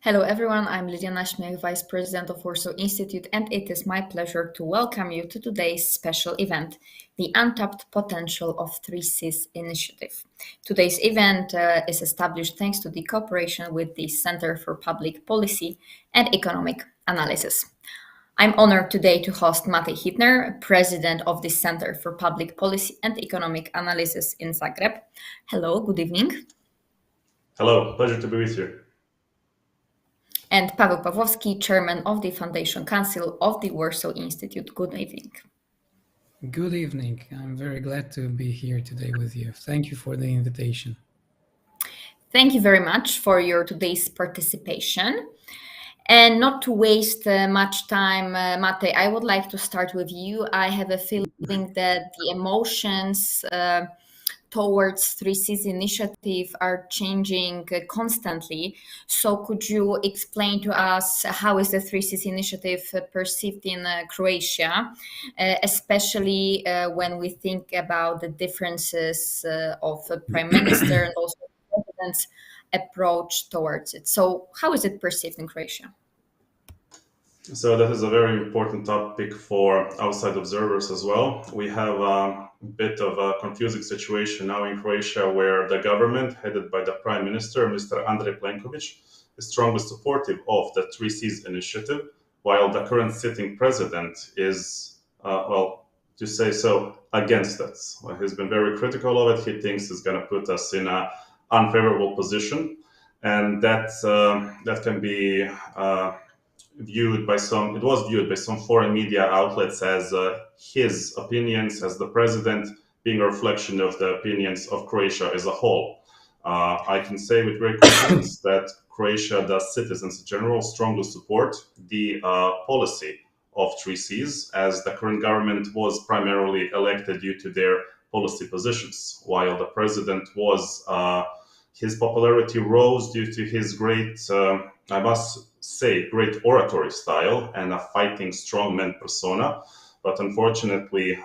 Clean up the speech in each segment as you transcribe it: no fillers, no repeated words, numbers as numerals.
Hello, everyone. I'm Lydia Nashmiak, Vice President of Warsaw Institute, and it is my pleasure to welcome you to today's special event, the Untapped Potential of 3Cs initiative. Today's event is established thanks to the cooperation with the Center for Public Policy and Economic Analysis. I'm honored today to host Matej Hitner, President of the Center for Public Policy and Economic Analysis in Zagreb. Hello, good evening. Hello, pleasure to be with you. And Paweł Pawłowski, Chairman of the Foundation Council of the Warsaw Institute. Good evening. Good evening. I'm very glad to be here today with you. Thank you for the invitation. Thank you very much for your today's participation. And not to waste much time, Matej, I would like to start with you. I have a feeling that the emotions towards 3Cs initiative are changing constantly. So could you explain to us how is the 3Cs initiative perceived in Croatia, especially when we think about the differences of the Prime Minister and also the President's approach towards it. So how is it perceived in Croatia? So that is a very important topic for outside observers as well. We have a bit of a confusing situation now in Croatia where the government headed by the Prime Minister, Mr. Andrej Plenković, is strongly supportive of the 3Cs initiative, while the current sitting president is, to say so, against it. Well, he's been very critical of it. He thinks it's going to put us in an unfavorable position, and that can be viewed by some. It was viewed by some foreign media outlets as his opinions as the president being a reflection of the opinions of Croatia as a whole. I can say with great confidence that Croatia, the citizens in general, strongly support the policy of 3Cs, as the current government was primarily elected due to their policy positions, while the president was his popularity rose due to his great, I must say, great oratory style and a fighting strongman persona. But unfortunately,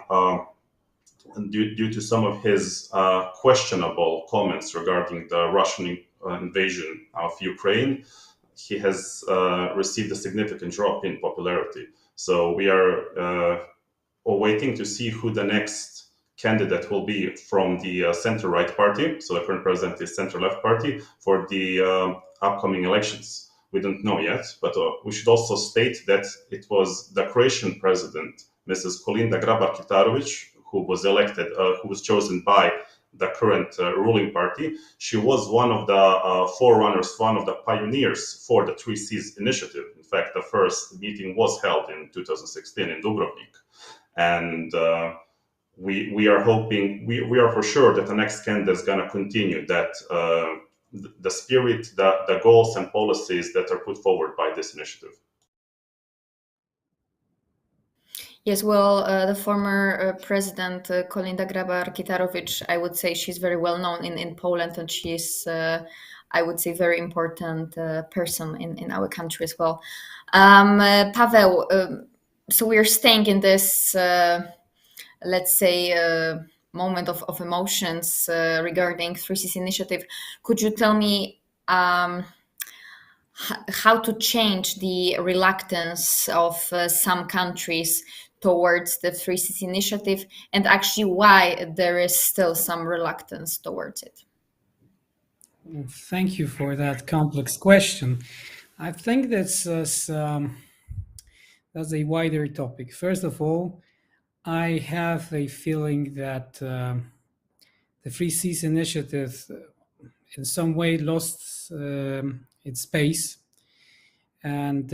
due to some of his questionable comments regarding the Russian invasion of Ukraine, he has received a significant drop in popularity. So we are waiting to see who the next candidate will be from the center-right party. So the current president is center-left party for the upcoming elections. We don't know yet, but we should also state that it was the Croatian president, Mrs. Kolinda Grabar-Kitarović, who was elected, who was chosen by the current ruling party. She was one of the forerunners, one of the pioneers for the 3Cs initiative. In fact, the first meeting was held in 2016 in Dubrovnik. And we are hoping, we are for sure that the next candidate is going to continue that the spirit, the goals and policies that are put forward by this initiative. Yes, well, the former president, Kolinda Grabar-Kitarović, I would say she's very well known in Poland, and she's, I would say, very important person in our country as well. Paweł, so we're staying in this let's say, moment of emotions regarding Three Seas Initiative. Could you tell me how to change the reluctance of some countries towards the Three Seas Initiative, and actually why there is still some reluctance towards it? Thank you for that complex question. I think that's a wider topic. First of all, I have a feeling that the Free Seas Initiative, in some way, lost its pace, and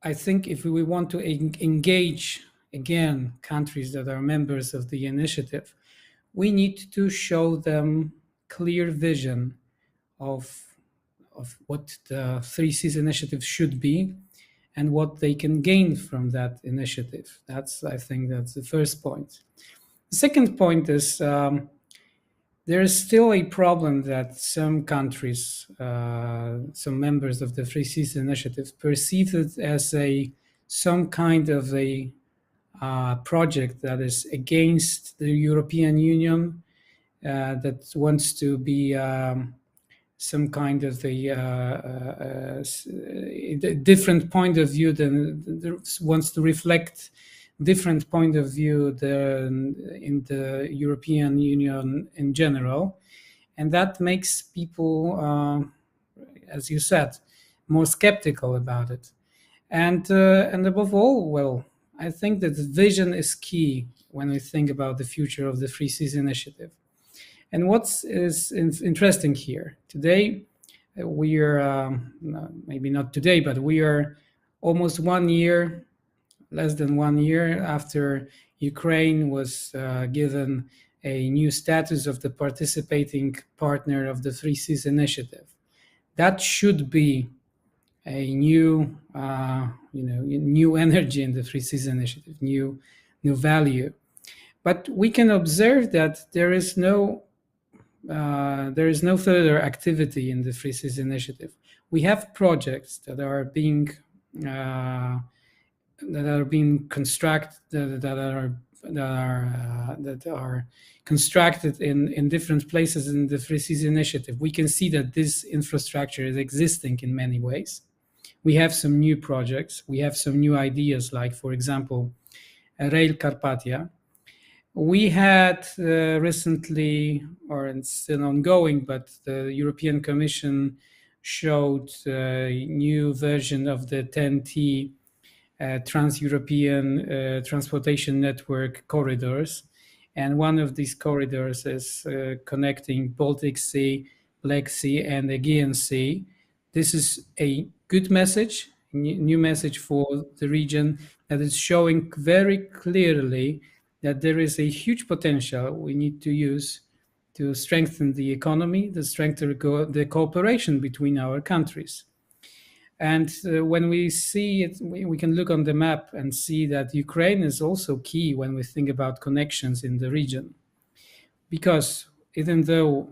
I think if we want to engage again countries that are members of the initiative, we need to show them clear vision of what the Three Seas Initiative should be and what they can gain from that initiative. I think that's the first point. The second point is there is still a problem that some countries, some members of the Free Seas Initiative, perceive it as some kind of a project that is against the European Union, that wants to be some kind of a different point of view wants to reflect different point of view in the European Union in general, and that makes people, as you said, more skeptical about it. And above all, well, I think that vision is key when we think about the future of the Free Seas Initiative. And what's is interesting here today, we are maybe not today, but we are almost 1 year, less than 1 year after Ukraine was given a new status of the participating partner of the Three Seas Initiative. That should be a new energy in the Three Seas Initiative, new value. But we can observe that there is no further activity in the Free Seas Initiative. We have projects that are being constructed that are constructed in different places in the Free Seas Initiative. We can see that this infrastructure is existing in many ways. We have some new projects. We have some new ideas, like, for example, Rail Carpathia. We had recently, or it's still ongoing, but the European Commission showed a new version of the 10T Trans-European Transportation Network corridors. And one of these corridors is connecting Baltic Sea, Black Sea, and Aegean Sea. This is a good message, new message for the region, that is showing very clearly that there is a huge potential we need to use to strengthen the economy, to strengthen the cooperation between our countries. And when we see it, we can look on the map and see that Ukraine is also key when we think about connections in the region. Because even though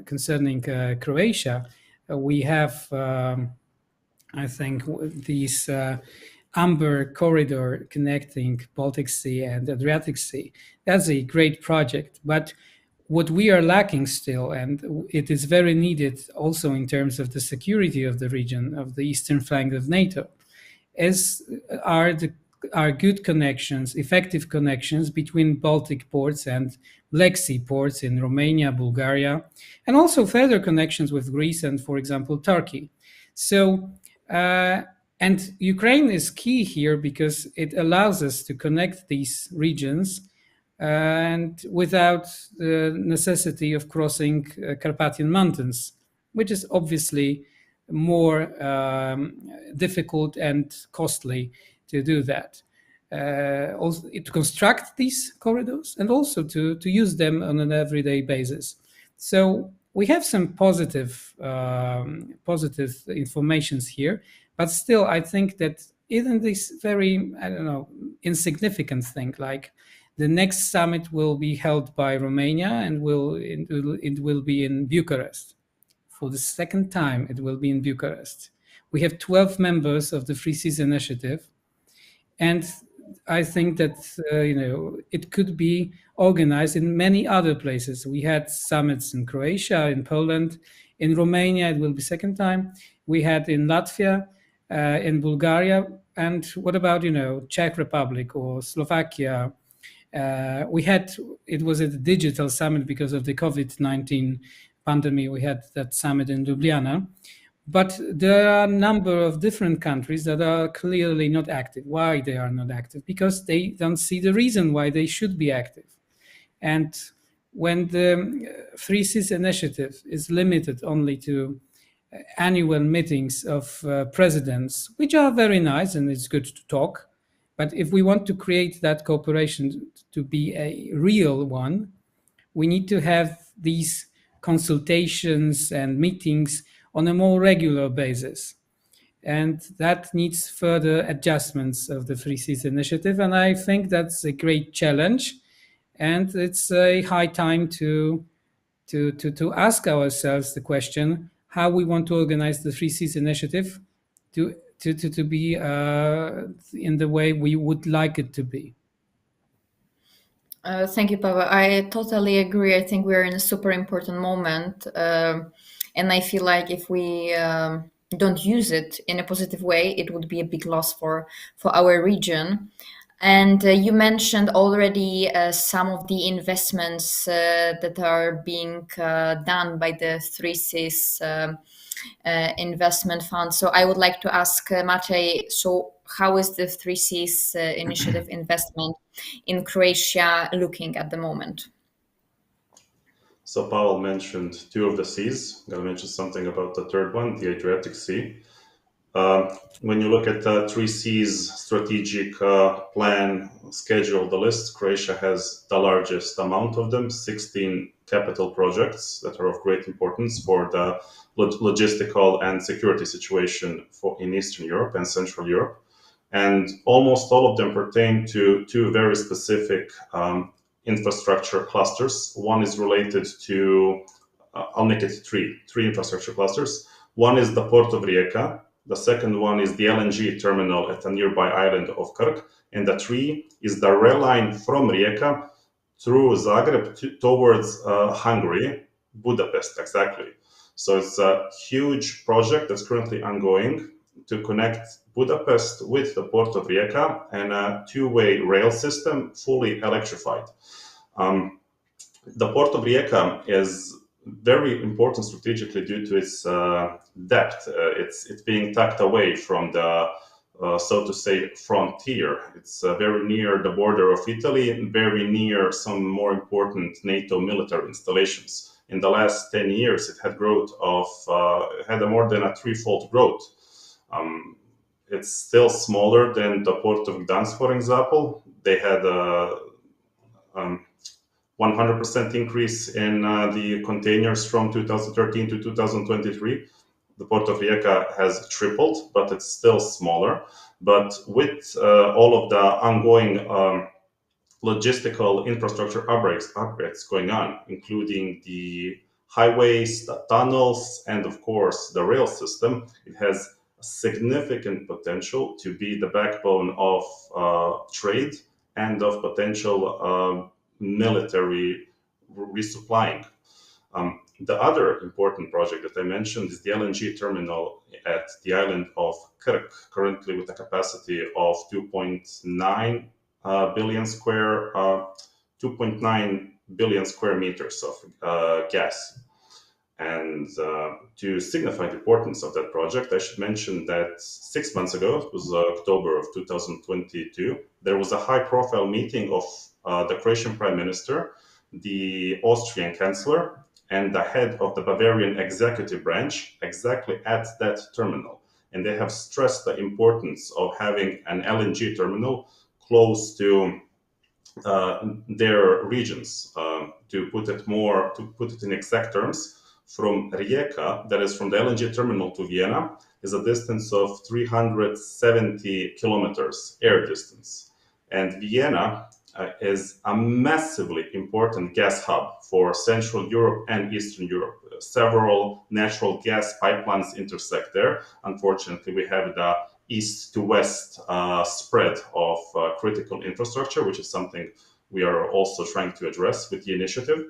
concerning Croatia, we have, I think, these Amber corridor connecting Baltic Sea and Adriatic Sea. That's a great project. But what we are lacking still, and it is very needed also in terms of the security of the region, of the eastern flank of NATO, is are good connections, effective connections between Baltic ports and Black Sea ports in Romania, Bulgaria, and also further connections with Greece and, for example, Turkey. So, and Ukraine is key here because it allows us to connect these regions and without the necessity of crossing Carpathian Mountains, which is obviously more difficult and costly to do that. Also, to construct these corridors and also to use them on an everyday basis. So we have some positive informations here, but still, I think that even this very, I don't know, insignificant thing, like the next summit will be held by Romania and it will be in Bucharest. For the second time, it will be in Bucharest. We have 12 members of the Free Seas Initiative, and I think that it could be organized in many other places. We had summits in Croatia, in Poland, in Romania. It will be second time. We had in Latvia, in Bulgaria, and what about Czech Republic or Slovakia? We had it was a digital summit because of the COVID-19 pandemic. We had that summit in Ljubljana. But there are a number of different countries that are clearly not active. Why they are not active? Because they don't see the reason why they should be active. And when the Three Seas initiative is limited only to annual meetings of presidents, which are very nice and it's good to talk, but if we want to create that cooperation to be a real one, we need to have these consultations and meetings on a more regular basis. And that needs further adjustments of the Three Seas initiative. And I think that's a great challenge. And it's a high time to ask ourselves the question how we want to organize the Three Seas initiative to be in the way we would like it to be. Thank you, Pavel. I totally agree. I think we're in a super important moment. And I feel like if we don't use it in a positive way, it would be a big loss for our region. And you mentioned already some of the investments that are being done by the Three Seas investment fund. So I would like to ask Maciej, so how is the Three Seas initiative investment in Croatia looking at the moment? So Pavel mentioned two of the seas. I'm going to mention something about the third one, the Adriatic Sea. When you look at the Three Seas strategic plan schedule, the list, Croatia has the largest amount of them, 16 capital projects that are of great importance for the logistical and security situation in Eastern Europe and Central Europe. And almost all of them pertain to two very specific infrastructure clusters. One is related to, I'll make it three infrastructure clusters. One is the Port of Rijeka. The second one is the LNG terminal at a nearby island of Krk. And the three is the rail line from Rijeka through Zagreb towards Hungary, Budapest, exactly. So it's a huge project that's currently ongoing to connect Budapest with the Port of Rijeka and a two-way rail system fully electrified. The Port of Rijeka is very important strategically due to its depth. It's being tucked away from the, so to say, frontier. It's very near the border of Italy and very near some more important NATO military installations. In the last 10 years, it had growth of had a more than a threefold growth. It's still smaller than the Port of Gdansk, for example. They had a 100% increase in the containers from 2013 to 2023. The Port of Rijeka has tripled, but it's still smaller. But with all of the ongoing logistical infrastructure upgrades going on, including the highways, the tunnels, and of course the rail system, it has significant potential to be the backbone of trade and of potential military resupplying. The other important project that I mentioned is the LNG terminal at the island of Krk, currently with a capacity of 2.9 billion square meters of gas. And to signify the importance of that project, I should mention that 6 months ago, it was October of 2022, there was a high-profile meeting of the Croatian Prime Minister, the Austrian Chancellor, and the head of the Bavarian executive branch exactly at that terminal. And they have stressed the importance of having an LNG terminal close to their regions. To put it in exact terms, from Rijeka, that is from the LNG terminal to Vienna, is a distance of 370 kilometers air distance. And Vienna is a massively important gas hub for Central Europe and Eastern Europe. Several natural gas pipelines intersect there. Unfortunately, we have the east to west spread of critical infrastructure, which is something we are also trying to address with the initiative.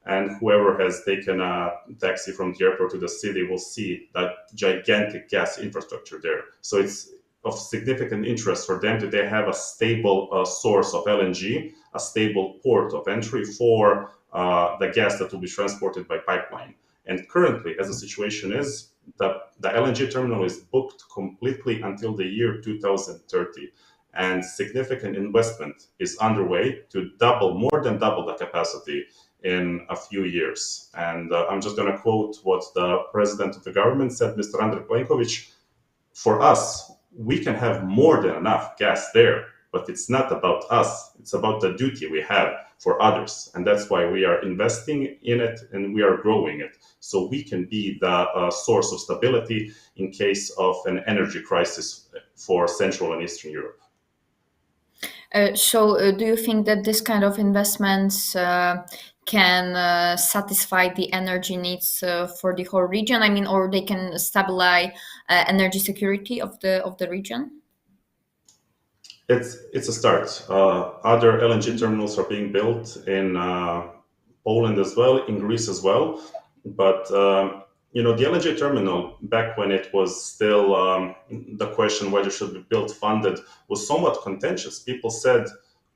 And whoever has taken a taxi from the airport to the city will see that gigantic gas infrastructure there. So it's of significant interest for them that they have a stable source of LNG, a stable port of entry for the gas that will be transported by pipeline. And currently, as the situation is, the LNG terminal is booked completely until the year 2030. And significant investment is underway to double, more than double the capacity in a few years. And I'm just going to quote what the president of the government said, Mr. Andrej Plenković. For us, we can have more than enough gas there, but it's not about us. It's about the duty we have for others. And that's why we are investing in it and we are growing it. So we can be the source of stability in case of an energy crisis for Central and Eastern Europe. Do you think that this kind of investments can satisfy the energy needs for the whole region? I mean, or they can stabilize energy security of the region? It's a start. Other LNG terminals are being built in Poland as well, in Greece as well. But the LNG terminal back when it was still the question whether it should be built funded was somewhat contentious. People said,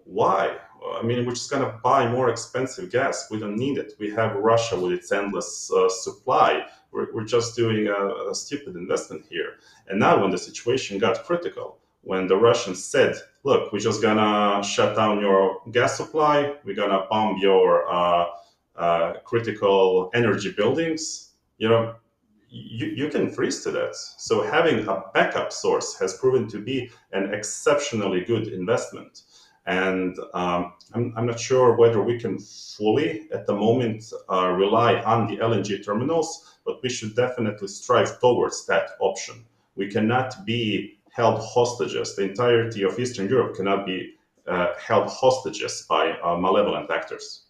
"Why? I mean, we're just going to buy more expensive gas. We don't need it. We have Russia with its endless supply. We're just doing a stupid investment here." And now, when the situation got critical, when the Russians said, "Look, we're just gonna shut down your gas supply. We're gonna bomb your critical energy buildings," you can freeze to that. So having a backup source has proven to be an exceptionally good investment. And I'm not sure whether we can fully, at the moment, rely on the LNG terminals, but we should definitely strive towards that option. We cannot be held hostages. The entirety of Eastern Europe cannot be held hostages by malevolent actors.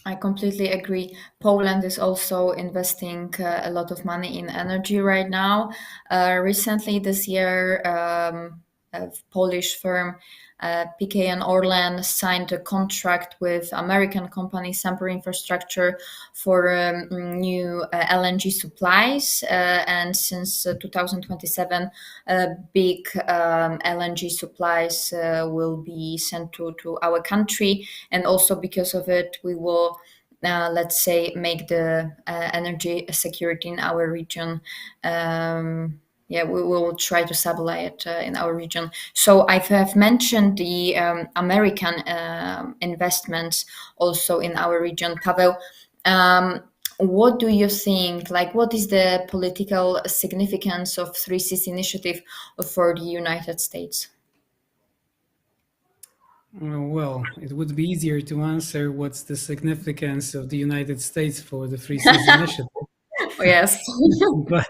I completely agree. Poland is also investing a lot of money in energy right now. Recently, this year, a Polish firm PKN Orlen signed a contract with American company Semper Infrastructure for new LNG supplies. And since 2027, big LNG supplies will be sent to our country. And also because of it, we will let's say make the energy security in our region we will try to stabilize it in our region. So I have mentioned the American investments also in our region. Pavel, what do you think? Like, what is the political significance of Three Seas initiative for the United States? Well, it would be easier to answer what's the significance of the United States for the Three Seas Initiative. Yes. But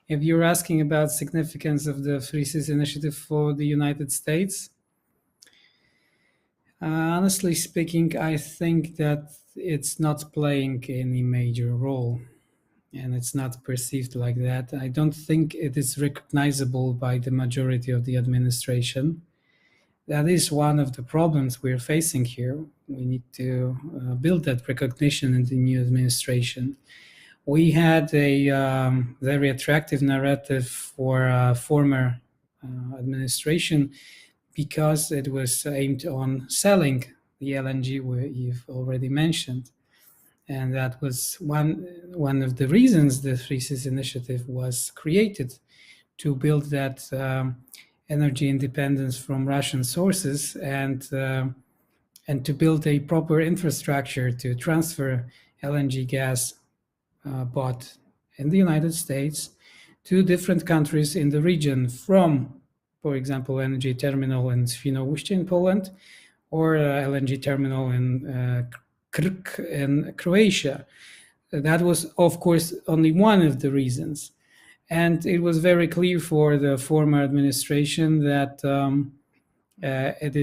if you're asking about significance of the Three Seas Initiative for the United States, honestly speaking, I think that it's not playing any major role, and it's not perceived like that. I don't think it is recognizable by the majority of the administration. That is one of the problems we're facing here. We need to build that recognition in the new administration. We had a very attractive narrative for former administration because it was aimed on selling the LNG you've already mentioned. And that was one of the reasons the Three Seas Initiative was created, to build that energy independence from Russian sources and to build a proper infrastructure to transfer LNG gas bought in the United States to different countries in the region from, for example, LNG terminal in Świnoujście in Poland or LNG terminal in Krk in Croatia. That was, of course, only one of the reasons. And it was very clear for the former administration that it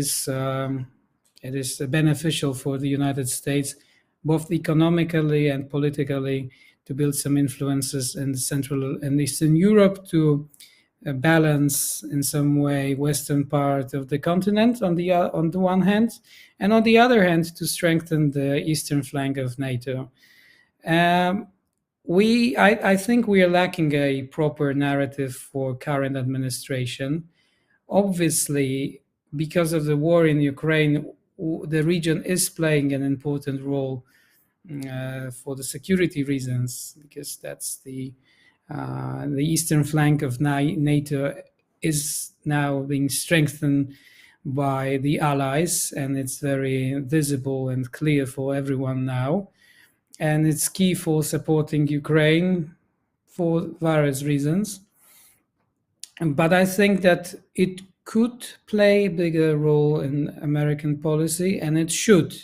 is beneficial for the United States, both economically and politically, to build some influences in Central and Eastern Europe to balance in some way western part of the continent on the one hand, and on the other hand to strengthen the eastern flank of NATO. Um, I think we are lacking a proper narrative for current administration. Obviously, because of the war in Ukraine, the region is playing an important role for the security reasons, because that's the eastern flank of NATO is now being strengthened by the allies, and it's very visible and clear for everyone now. And it's key for supporting Ukraine for various reasons. But I think that it could play a bigger role in American policy, and it should,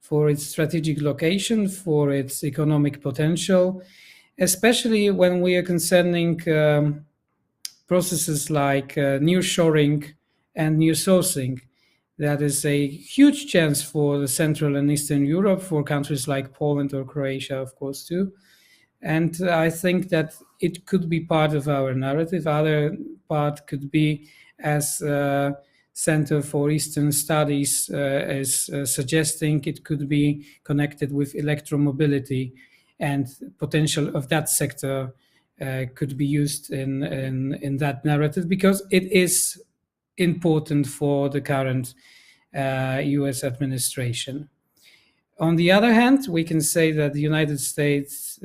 for its strategic location, for its economic potential, especially when we are concerning processes like nearshoring and nearsourcing. That is a huge chance for the Central and Eastern Europe, for countries like Poland or Croatia, of course, too. And I think that it could be part of our narrative. Other part could be, as Center for Eastern Studies is suggesting, it could be connected with electromobility, and potential of that sector could be used in that narrative, because it is important for the current US administration. On the other hand, we can say that the United States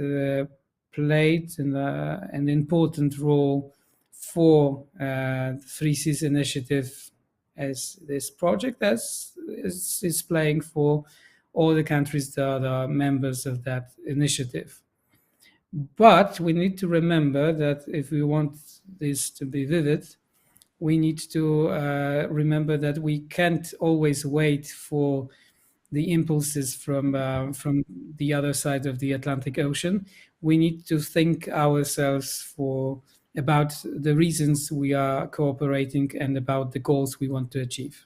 played an important role for the Three Seas Initiative, as this project as is playing for all the countries that are members of that initiative. But we need to remember that if we want this to be vivid, we need to remember that we can't always wait for the impulses from the other side of the Atlantic Ocean. We need to think ourselves for about the reasons we are cooperating and about the goals we want to achieve.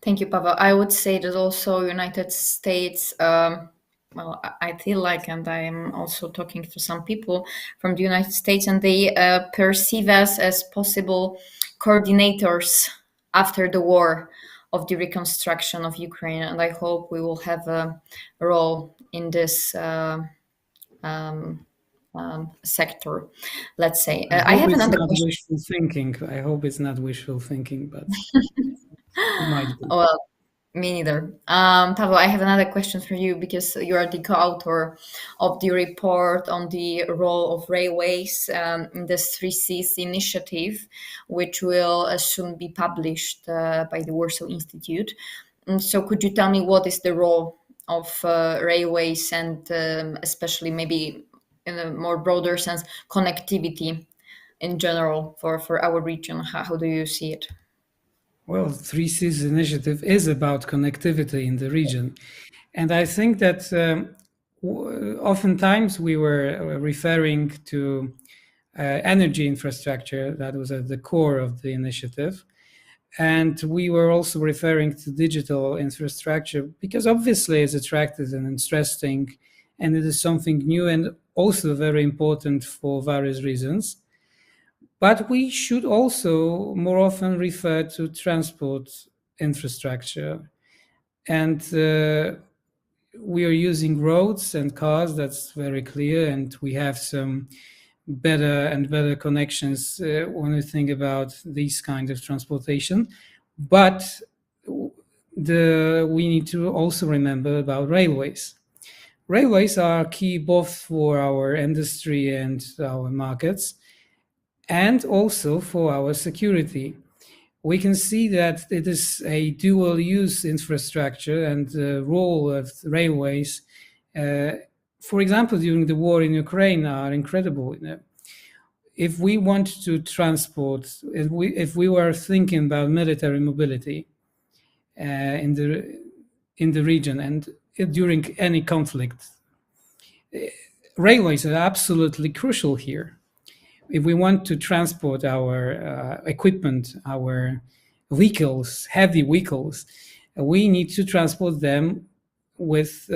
Thank you, Pavel. I would say that also United States. Well, I feel like, and I am also talking to some people from the United States, and they perceive us as possible coordinators after the war of the reconstruction of Ukraine. And I hope we will have a role in this sector. Let's say. I I hope have it's another not question. wishful thinking. I hope it's not wishful thinking, but it might be. Well, me neither. Pavel, I have another question for you, because you are the co-author of the report on the role of railways in the Three Seas initiative, which will soon be published by the Warsaw Institute. And so could you tell me what is the role of railways, and especially maybe in a more broader sense, connectivity in general for our region? How do you see it? Well, Three Seas Initiative is about connectivity in the region. And I think that oftentimes we were referring to energy infrastructure that was at the core of the initiative. And we were also referring to digital infrastructure, because obviously it's attractive and interesting, and it is something new and also very important for various reasons. But we should also more often refer to transport infrastructure. And we are using roads and cars, that's very clear. And we have some better and better connections when we think about these kinds of transportation. But we need to also remember about railways. Railways are key both for our industry and our markets, and also for our security. We can see that it is a dual use infrastructure, and the role of railways, for example, during the war in Ukraine, are incredible. If we want to transport, if we were thinking about military mobility in the region and during any conflict, railways are absolutely crucial here. If we want to transport our equipment, our vehicles, heavy vehicles, we need to transport them with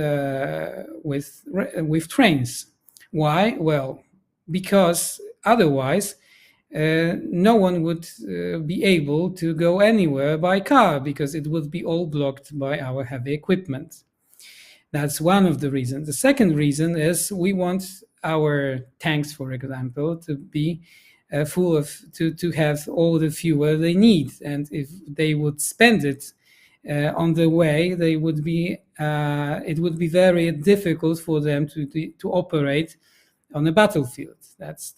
trains. Why? Well, because otherwise, no one would be able to go anywhere by car because it would be all blocked by our heavy equipment. That's one of the reasons. The second reason is we want our tanks, for example, to be full of to have all the fuel they need, and if they would spend it on the way, they would be it would be very difficult for them to operate on a battlefield. That's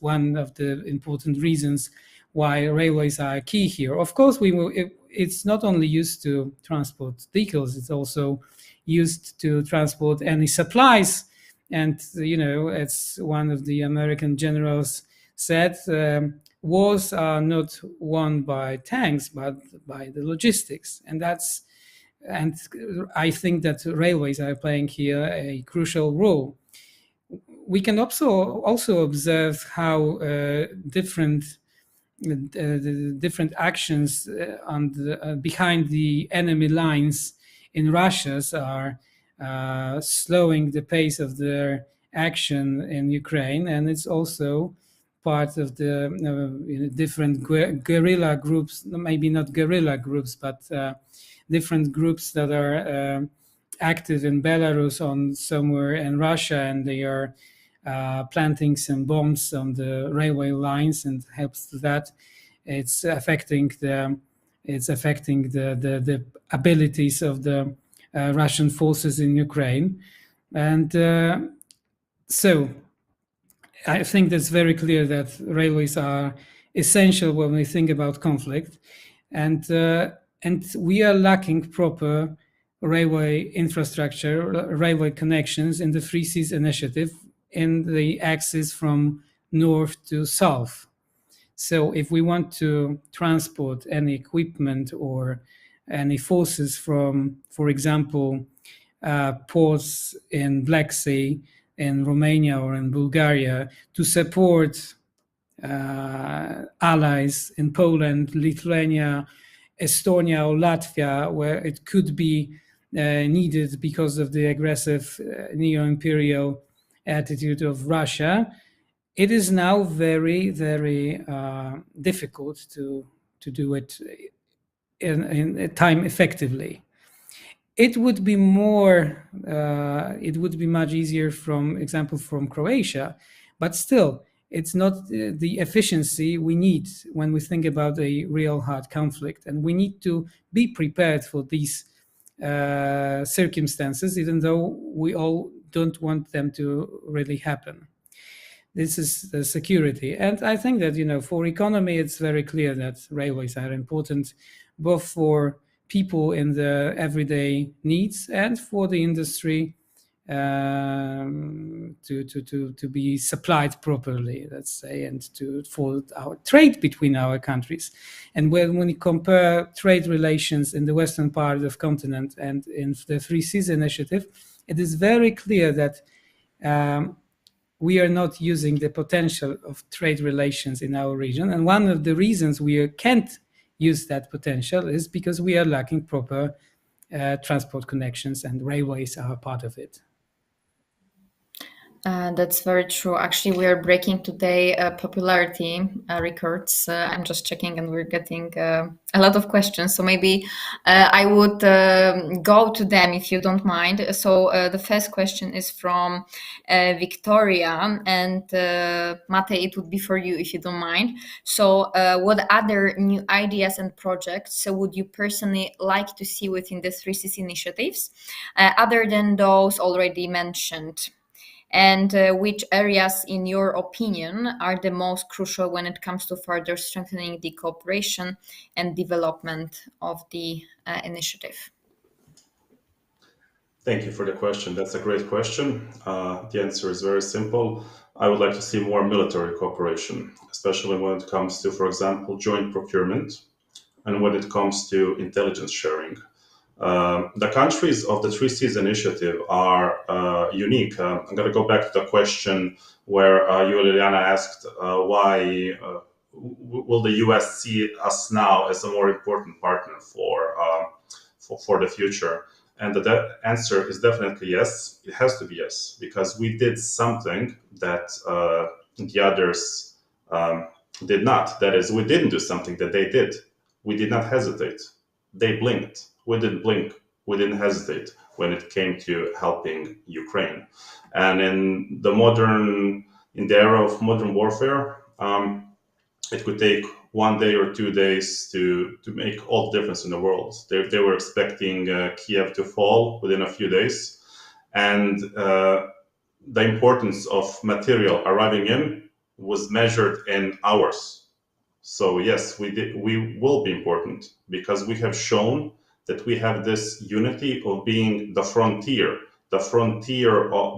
one of the important reasons why railways are key here. Of course, it's not only used to transport vehicles; it's also used to transport any supplies. And as one of the American generals said, wars are not won by tanks, but by the logistics, and I think that railways are playing here a crucial role. We can also observe how the different actions behind the enemy lines in Russia are slowing the pace of their action in Ukraine, and it's also part of the different guerrilla groups, maybe not guerrilla groups, but different groups that are active in Belarus on somewhere in Russia, and they are planting some bombs on the railway lines, and helps to that. It's affecting the abilities of the Russian forces in Ukraine, and so I think that's very clear that railways are essential when we think about conflict, and we are lacking proper railway infrastructure, railway connections in the Three Seas Initiative in the axis from north to south. So if we want to transport any equipment or any forces from, for example, ports in Black Sea, in Romania or in Bulgaria, to support allies in Poland, Lithuania, Estonia, or Latvia, where it could be needed because of the aggressive neo-imperial attitude of Russia, it is now very, very difficult to do it in time effectively. It would be much easier, from example, from Croatia, but still, it's not the efficiency we need when we think about a real hard conflict, and we need to be prepared for these circumstances, even though we all don't want them to really happen. This is the security, and I think that for economy, it's very clear that railways are important, both for people in the everyday needs and for the industry to be supplied properly, let's say, and for our trade between our countries. And when we compare trade relations in the western part of the continent and in the Three Seas Initiative, it is very clear that we are not using the potential of trade relations in our region. And one of the reasons we can't use that potential is because we are lacking proper transport connections, and railways are part of it. That's very true. Actually, we are breaking today popularity records. I'm just checking, and we're getting a lot of questions. So maybe I would go to them if you don't mind. So the first question is from Victoria, and Mate, it would be for you if you don't mind. So, what other new ideas and projects would you personally like to see within the Three Seas initiatives, other than those already mentioned? And which areas, in your opinion, are the most crucial when it comes to further strengthening the cooperation and development of the initiative? Thank you for the question. That's a great question. The answer is very simple. I would like to see more military cooperation, especially when it comes to, for example, joint procurement and when it comes to intelligence sharing. The countries of the Three Seas Initiative are unique. I'm going to go back to the question where you, Liliana, asked why will the US see us now as a more important partner for the future? And the answer is definitely yes. It has to be yes, because we did something that the others did not. That is, we didn't do something that they did. We did not hesitate. They blinked. We didn't blink. We didn't hesitate when it came to helping Ukraine. And in the era of modern warfare, it could take 1 day or 2 days to make all the difference in the world. They were expecting Kiev to fall within a few days, and the importance of material arriving in was measured in hours. So yes, we will be important because we have shown that we have this unity of being the frontier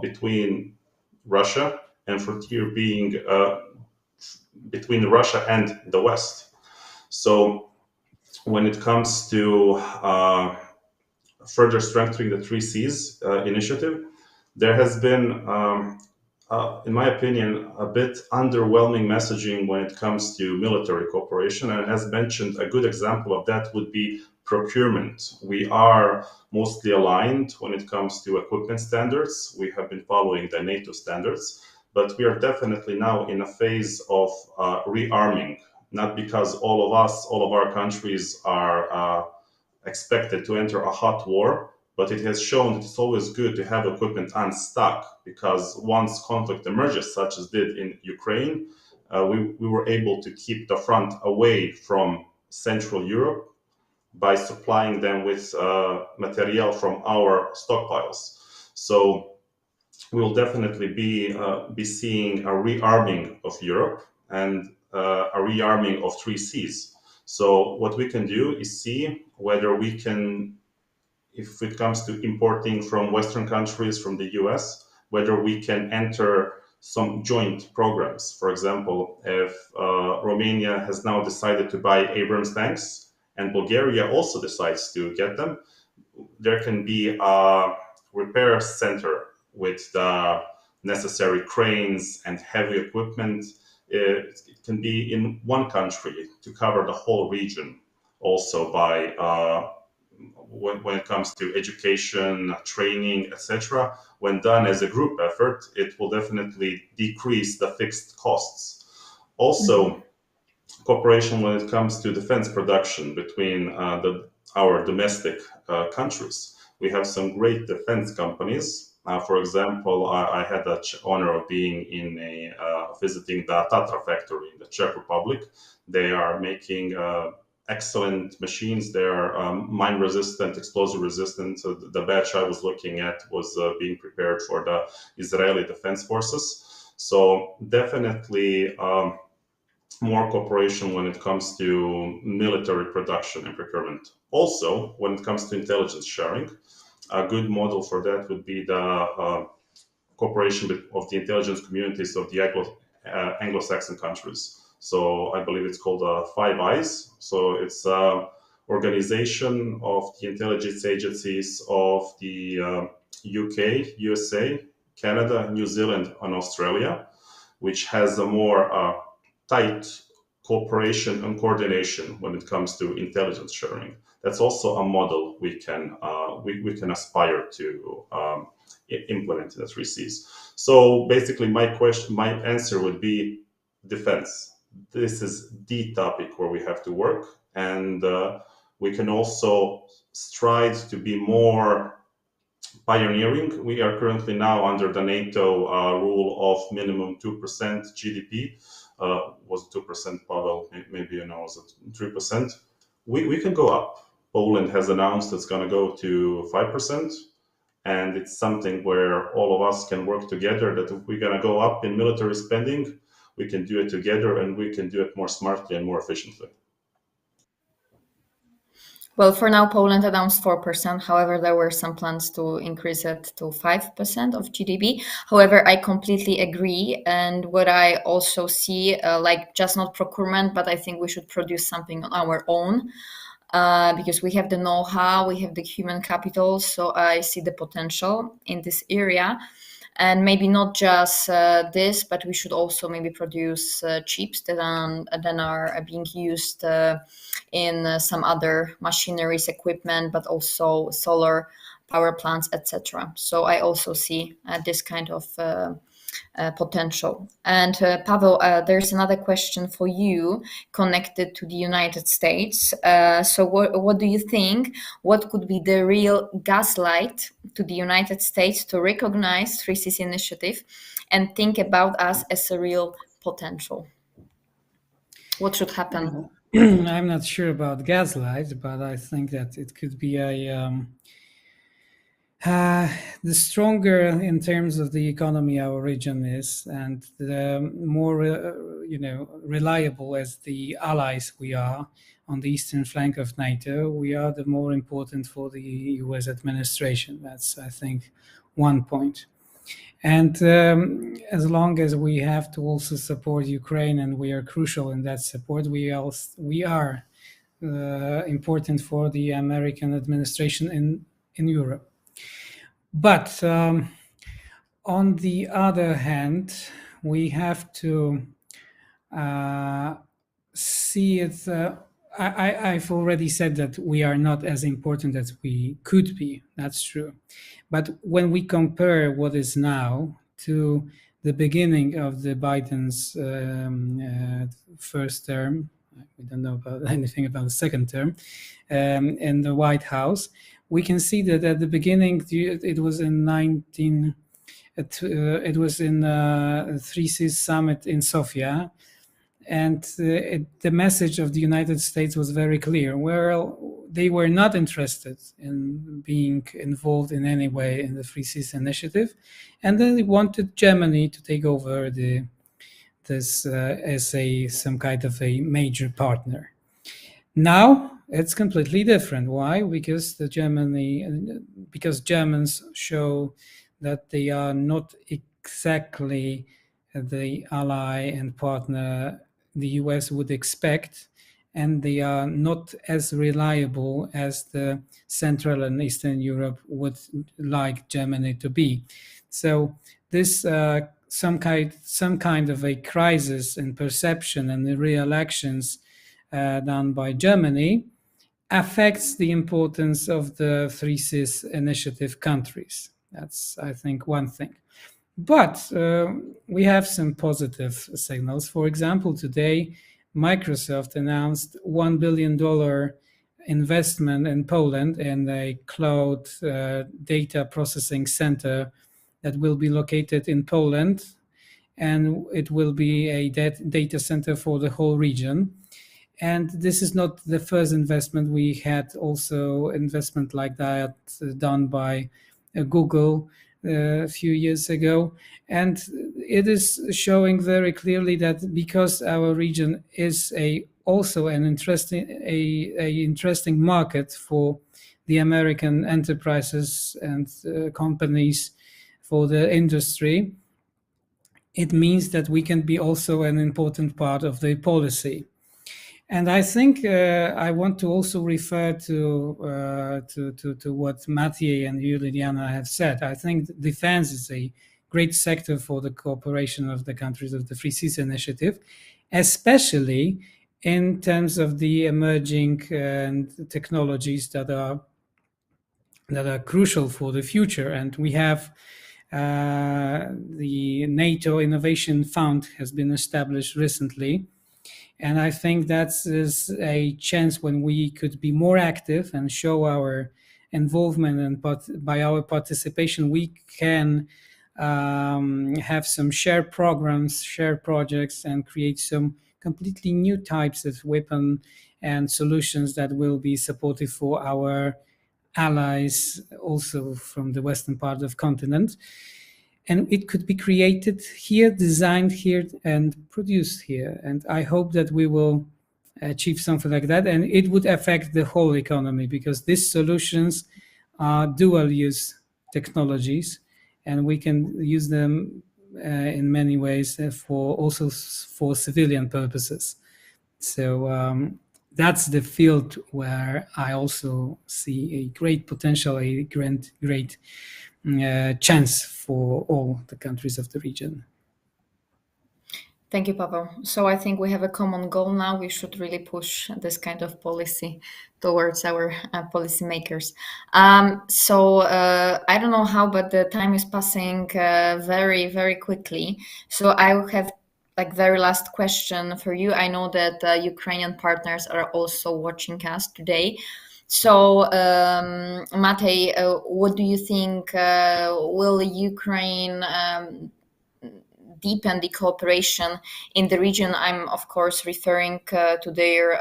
between Russia, and frontier being between Russia and the West. So when it comes to further strengthening the Three Seas initiative, there has been, in my opinion, a bit underwhelming messaging when it comes to military cooperation. And as mentioned, a good example of that would be procurement. We are mostly aligned when it comes to equipment standards. We have been following the NATO standards, but we are definitely now in a phase of rearming. Not because all of our countries are expected to enter a hot war, but it has shown that it's always good to have equipment unstuck because once conflict emerges, such as did in Ukraine, we were able to keep the front away from Central Europe by supplying them with material from our stockpiles. So we will definitely be seeing a rearming of Europe and a rearming of Three Seas. So what we can do is see whether we can, if it comes to importing from Western countries, from the US, whether we can enter some joint programs. For example, if Romania has now decided to buy Abrams tanks and Bulgaria also decides to get them, there can be a repair center with the necessary cranes and heavy equipment. It can be in one country to cover the whole region. Also, by when it comes to education, training, etc., when done as a group effort, it will definitely decrease the fixed costs. Also, cooperation when it comes to defense production between our domestic countries. We have some great defense companies. For example, I had the honor of being in visiting the Tatra factory in the Czech Republic. They are making excellent machines. They are mine resistant, explosive resistant. So the batch I was looking at was being prepared for the Israeli Defense Forces. So definitely more cooperation when it comes to military production and procurement. Also, when it comes to intelligence sharing, a good model for that would be the cooperation of the intelligence communities of the Anglo-Saxon countries. So I believe it's called Five Eyes. So it's an organization of the intelligence agencies of the UK, USA, Canada, New Zealand, and Australia, which has a more tight cooperation and coordination when it comes to intelligence sharing. That's also a model we can aspire to implement in the Three Cs. So basically, my answer would be defense. This is the topic where we have to work, and we can also strive to be more pioneering. We are currently now under the NATO rule of minimum 2% GDP. Was 2%, Pavel? Maybe you know, was it 3%? We can go up. Poland has announced it's going to go to 5%. And it's something where all of us can work together, that if we're going to go up in military spending, we can do it together and we can do it more smartly and more efficiently. Well, for now, Poland announced 4%. However, there were some plans to increase it to 5% of GDP. However, I completely agree. And what I also see, like just not procurement, but I think we should produce something on our own. Because we have the know-how, we have the human capital, so I see the potential in this area. And maybe not just this, but we should also maybe produce chips that then are being used in some other machineries, equipment, but also solar power plants, etc. So I also see this kind of potential. And Pavel, there's another question for you connected to the United States. So, what do you think? What could be the real gaslight to the United States to recognize 3C's initiative and think about us as a real potential? What should happen? I'm not sure about gaslight, but I think that it could be uh, the stronger in terms of the economy our region is, and the more reliable as the allies we are on the eastern flank of NATO, we are the more important for the U.S. administration. That's, I think, one point. And as long as we have to also support Ukraine, and we are crucial in that support, we are important for the American administration in Europe. But on the other hand, we have to uh, see it. I've already said that we are not as important as we could be. That's true. But when we compare what is now to the beginning of the Biden's first term, we don't know about anything about the second term in the White House. We can see that at the beginning, it was in 19. It was in 3C's summit in Sofia, and the message of the United States was very clear. Well, they were not interested in being involved in any way in the 3C's initiative, and then they wanted Germany to take over this as some kind of a major partner. Now it's completely different. Why? Because Germans show that they are not exactly the ally and partner the US would expect, and they are not as reliable as the Central and Eastern Europe would like Germany to be. So this some kind of a crisis in perception and the real actions done by Germany affects the importance of the 3Cs initiative countries. That's, I think, one thing. But we have some positive signals. For example, today, Microsoft announced $1 billion investment in Poland in a cloud data processing center that will be located in Poland, and it will be a data center for the whole region. And this is not the first investment. We had also investment like that done by Google a few years ago. And it is showing very clearly that because our region is also an interesting market for the American enterprises and companies for the industry, it means that we can be also an important part of the policy. And I think I want to also refer to what Mathieu and you, Liliana, have said. I think defense is a great sector for the cooperation of the countries of the 3Cs initiative, especially in terms of the emerging technologies that are crucial for the future. And we have the NATO Innovation Fund has been established recently. And I think that is a chance when we could be more active and show our involvement, and by our participation, we can have some shared programs, shared projects, and create some completely new types of weapon and solutions that will be supportive for our allies, also from the western part of the continent. And it could be created here, designed here, and produced here. And I hope that we will achieve something like that. And it would affect the whole economy, because these solutions are dual use technologies, and we can use them in many ways for civilian purposes. So that's the field where I also see a great potential, a great chance for all the countries of the region. Thank you, Pavel. So I think we have a common goal now. We should really push this kind of policy towards our policymakers. I don't know how, but the time is passing very, very quickly. So I will have like very last question for you. I know that Ukrainian partners are also watching us today. So, Matej, what do you think? Will Ukraine deepen the cooperation in the region? I'm, of course, referring to their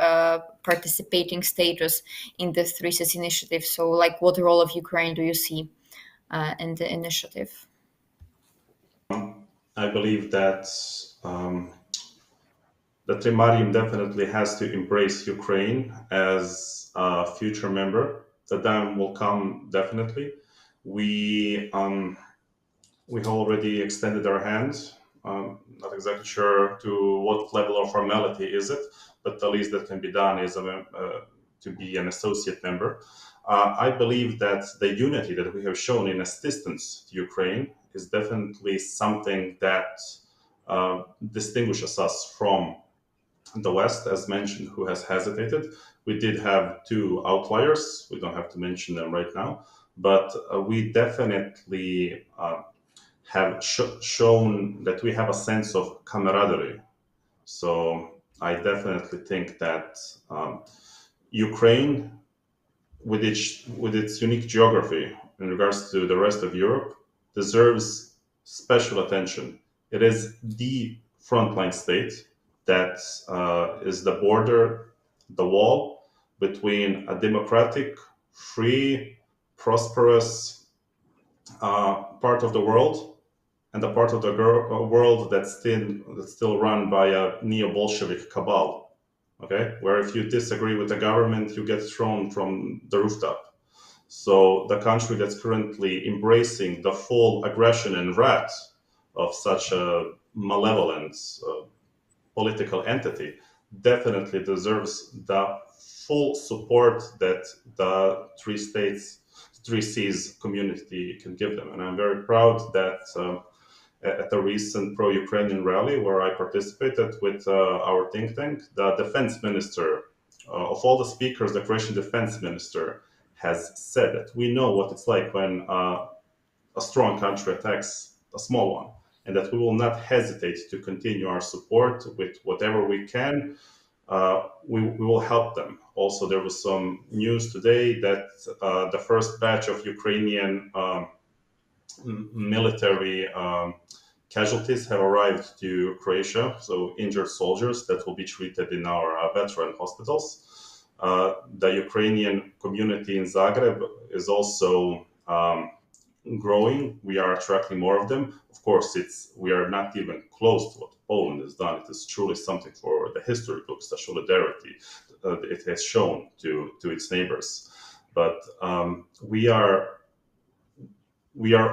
participating status in the Three Seas initiative. So, like, what role of Ukraine do you see in the initiative? I believe that um, the Trimarium definitely has to embrace Ukraine as a future member. The time will come definitely. We we have already extended our hand. Not exactly sure to what level of formality is it, but the least that can be done is to be an associate member. I believe that the unity that we have shown in assistance to Ukraine is definitely something that distinguishes us from the West, as mentioned, who has hesitated. We did have two outliers. We don't have to mention them right now, but we definitely have shown that we have a sense of camaraderie. So I definitely think that Ukraine, with its unique geography in regards to the rest of Europe, deserves special attention. It is the frontline state that is the border, the wall between a democratic, free, prosperous part of the world and a part of the world that's still run by a neo-Bolshevik cabal. Okay, where if you disagree with the government, you get thrown from the rooftop. So the country that's currently embracing the full aggression and wrath of such a malevolent political entity definitely deserves the full support that the three seas community can give them. And I'm very proud that at a recent pro-Ukrainian rally where I participated with our think tank, the defense minister, of all the speakers, the Croatian defense minister has said that we know what it's like when a strong country attacks a small one, and that we will not hesitate to continue our support with whatever we can. We will help them. Also, there was some news today that the first batch of Ukrainian military casualties have arrived to Croatia, so injured soldiers that will be treated in our veteran hospitals. The Ukrainian community in Zagreb is also growing. We are attracting more of them. Of course, we are not even close to what Poland has done. It is truly something for the history books, the solidarity it has shown to its neighbors. But we are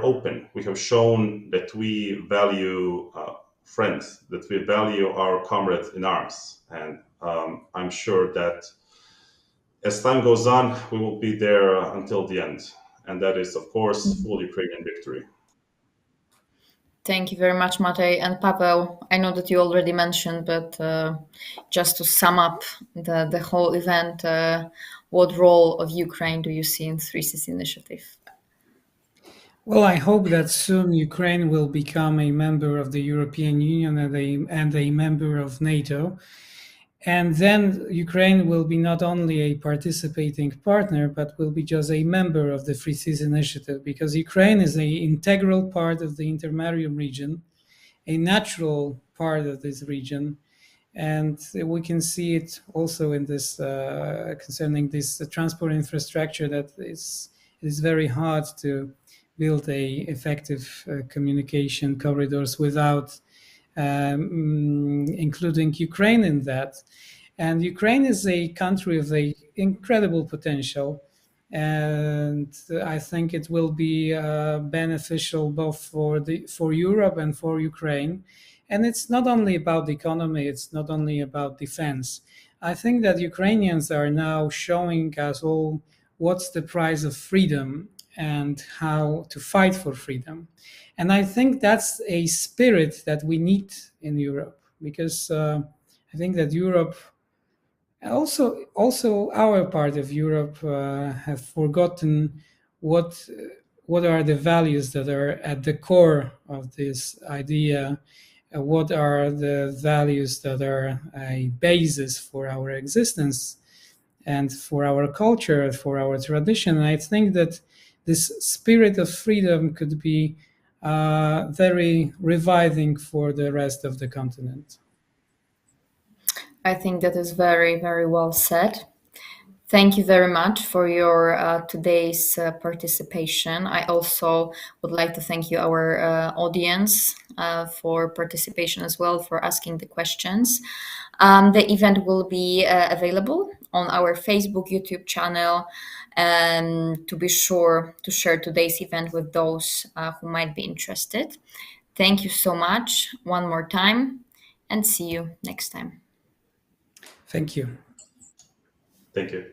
open. We have shown that we value friends, that we value our comrades in arms, and I'm sure that as time goes on, we will be there until the end, and that is, of course, full Ukrainian victory. Thank you very much, Matej and Pavel. I know that you already mentioned, but just to sum up the whole event, what role of Ukraine do you see in Three Seas initiative? Well, I hope that soon Ukraine will become a member of the European Union and a member of NATO. And then Ukraine will be not only a participating partner, but will be just a member of the Free Seas Initiative, because Ukraine is an integral part of the Intermarium region, a natural part of this region. And we can see it also in this concerning this transport infrastructure that it is very hard to build a effective communication corridors without including Ukraine in that. And Ukraine is a country of a incredible potential, and I think it will be beneficial both for Europe and for Ukraine. And it's not only about the economy; it's not only about defense. I think that Ukrainians are now showing us all what's the price of freedom and how to fight for freedom. And I think that's a spirit that we need in Europe, because I think that Europe, also our part of Europe, have forgotten what what are the values that are at the core of this idea. What are the values that are a basis for our existence and for our culture, for our tradition? And I think that this spirit of freedom could be very reviving for the rest of the continent. I think that is very, very well said. Thank you very much for your today's participation. I also would like to thank you, our audience, for participation as well, for asking the questions. The event will be available on our Facebook, YouTube channel, and to be sure to share today's event with those who might be interested. Thank you so much one more time, and see you next time. Thank you. Thank you.